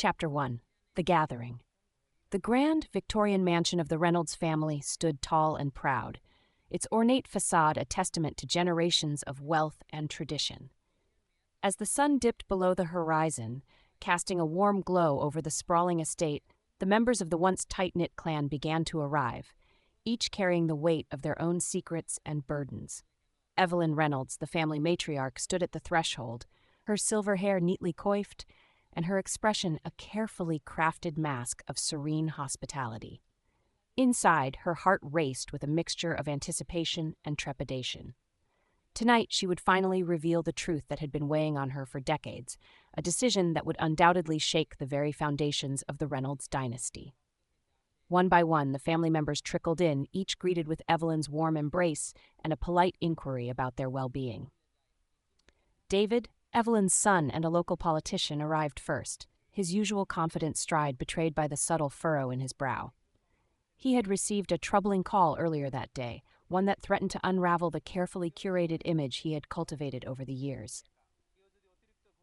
Chapter 1. The Gathering. The grand Victorian mansion of the Reynolds family stood tall and proud, its ornate facade a testament to generations of wealth and tradition. As the sun dipped below the horizon, casting a warm glow over the sprawling estate, the members of the once tight-knit clan began to arrive, each carrying the weight of their own secrets and burdens. Evelyn Reynolds, the family matriarch, stood at the threshold, her silver hair neatly coiffed, and her expression a carefully crafted mask of serene hospitality. Inside, her heart raced with a mixture of anticipation and trepidation. Tonight, she would finally reveal the truth that had been weighing on her for decades, a decision that would undoubtedly shake the very foundations of the Reynolds dynasty. One by one, the family members trickled in, each greeted with Evelyn's warm embrace and a polite inquiry about their well-being. David, Evelyn's son and a local politician, arrived first, his usual confident stride betrayed by the subtle furrow in his brow. He had received a troubling call earlier that day, one that threatened to unravel the carefully curated image he had cultivated over the years.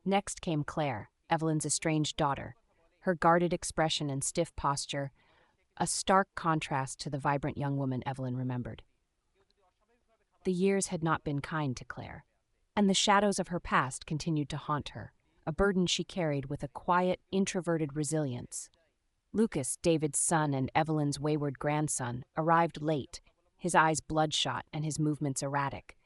Next came Claire, Evelyn's estranged daughter, her guarded expression and stiff posture, a stark contrast to the vibrant young woman Evelyn remembered. The years had not been kind to Claire, and the shadows of her past continued to haunt her, a burden she carried with a quiet, introverted resilience. Lucas, David's son and Evelyn's wayward grandson, arrived late, his eyes bloodshot and his movements erratic.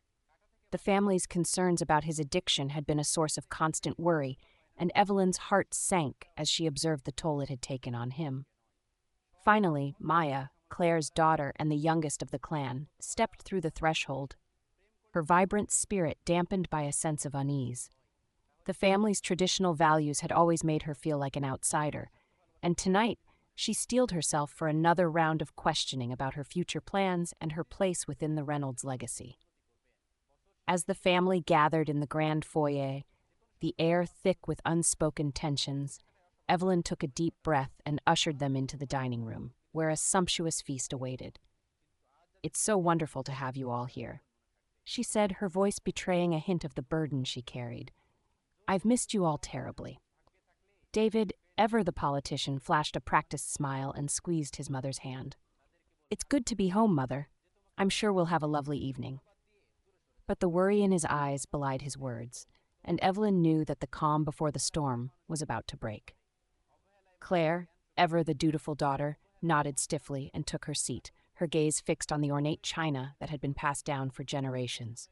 The family's concerns about his addiction had been a source of constant worry, and Evelyn's heart sank as she observed the toll it had taken on him. Finally, Maya, Claire's daughter and the youngest of the clan, stepped through the threshold, her vibrant spirit dampened by a sense of unease. The family's traditional values had always made her feel like an outsider, and tonight she steeled herself for another round of questioning about her future plans and her place within the Reynolds legacy. As the family gathered in the grand foyer, the air thick with unspoken tensions, Evelyn took a deep breath and ushered them into the dining room, where a sumptuous feast awaited. "It's so wonderful to have you all here," she said, her voice betraying a hint of the burden she carried. "I've missed you all terribly." David, ever the politician, flashed a practiced smile and squeezed his mother's hand. "It's good to be home, Mother. I'm sure we'll have a lovely evening." But the worry in his eyes belied his words, and Evelyn knew that the calm before the storm was about to break. Claire, ever the dutiful daughter, nodded stiffly and took her seat, her gaze fixed on the ornate china that had been passed down for generations.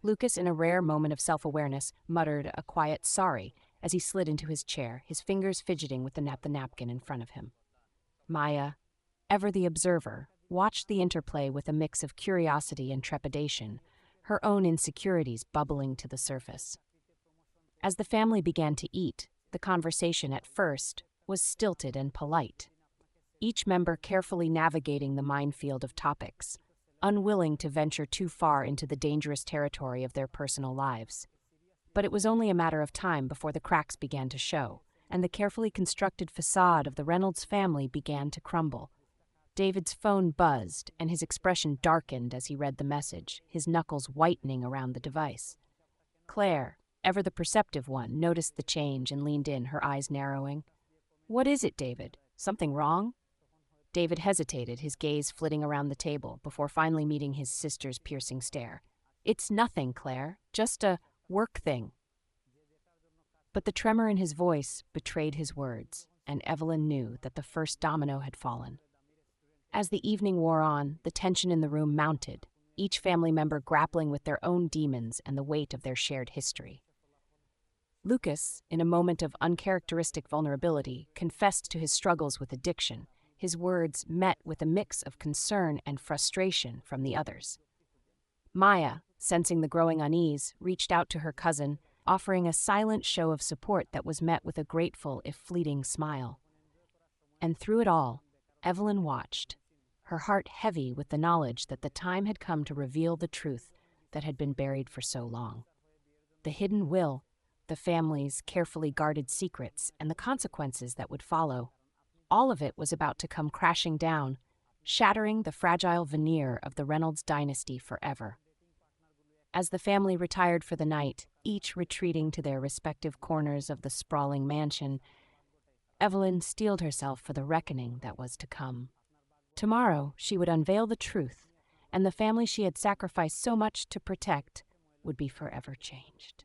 Lucas, in a rare moment of self-awareness, muttered a quiet sorry as he slid into his chair, his fingers fidgeting with the napkin in front of him. Maya, ever the observer, watched the interplay with a mix of curiosity and trepidation, her own insecurities bubbling to the surface. As the family began to eat, the conversation at first was stilted and polite, each member carefully navigating the minefield of topics, unwilling to venture too far into the dangerous territory of their personal lives. But it was only a matter of time before the cracks began to show, and the carefully constructed facade of the Reynolds family began to crumble. David's phone buzzed, and his expression darkened as he read the message, his knuckles whitening around the device. Claire, ever the perceptive one, noticed the change and leaned in, her eyes narrowing. "What is it, David? Something wrong?" David hesitated, his gaze flitting around the table, before finally meeting his sister's piercing stare. "It's nothing, Claire. Just a work thing." But the tremor in his voice betrayed his words, and Evelyn knew that the first domino had fallen. As the evening wore on, the tension in the room mounted, each family member grappling with their own demons and the weight of their shared history. Lucas, in a moment of uncharacteristic vulnerability, confessed to his struggles with addiction, his words met with a mix of concern and frustration from the others. Maya, sensing the growing unease, reached out to her cousin, offering a silent show of support that was met with a grateful if fleeting smile. And through it all, Evelyn watched, her heart heavy with the knowledge that the time had come to reveal the truth that had been buried for so long. The hidden will, the family's carefully guarded secrets, and the consequences that would follow. All of it was about to come crashing down, shattering the fragile veneer of the Reynolds dynasty forever. As the family retired for the night, each retreating to their respective corners of the sprawling mansion, Evelyn steeled herself for the reckoning that was to come. Tomorrow she would unveil the truth, and the family she had sacrificed so much to protect would be forever changed.